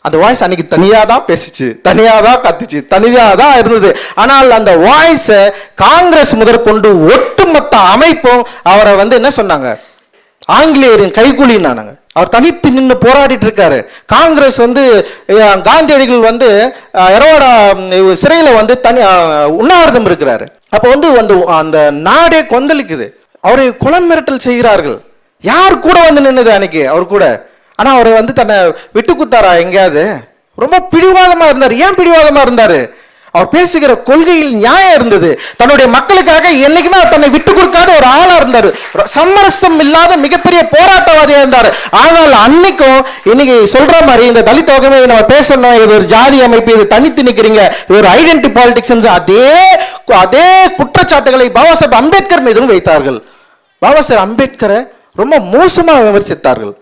அந்த வாய்ஸ் அன்னைக்கு தனியாக தான் பேசிச்சு, தனியாக தான் கத்துச்சு, தனியாக தான் இருந்தது. ஆனால் அந்த வாய்ஸை காங்கிரஸ் முதற்கொண்டு ஒட்டுமொத்த அமைப்பும் அவரை என்ன சொன்னாங்க, ஆங்கிலேயரின் கைகூலினாங்க. அவர் தனித்து நின்று போராடிட்டு இருக்காரு. காங்கிரஸ் காந்தியடிகள் எரவாடா சிறையில் தனி உண்ணாவிரதம் இருக்கிறாரு. அப்போ அந்த நாடே கொந்தளிக்குது. அவரை கொலை மிரட்டல் செய்கிறார்கள். யார் கூட நின்னுது அன்னைக்கு அவர் கூட? ஆனா அவர் தன்னை விட்டு குத்தாரா எங்கேயாவது? ரொம்ப பிடிவாதமா இருந்தார். ஏன் பிடிவாதமா இருந்தாரு? அவர் பேசுகிற கொள்கையில் நியாயம் இருந்தது. தன்னுடைய மக்களுக்காக என்னைக்குமே தன்னை விட்டு கொடுக்காத ஒரு ஆளா இருந்தாரு. சமரசம் இல்லாத மிகப்பெரிய போராட்டவாதியா இருந்தாரு. ஆனால் அன்னைக்கும் இன்னைக்கு சொல்ற மாதிரி இந்த தலித் வகைமை நம்ம பேசணும், இது ஒரு ஜாதி அமைப்பு, இது தனித்து நிக்கிறீங்க, இது ஒரு ஐடென்டி பாலிடிக்ஸ், அதே குற்றச்சாட்டுகளை பாபா சாஹேப் அம்பேத்கர் மீதும் வைத்தார்கள். பாபா சாஹேப் அம்பேத்கரை ரொம்ப மோசமாக விமர்சித்தார்கள்.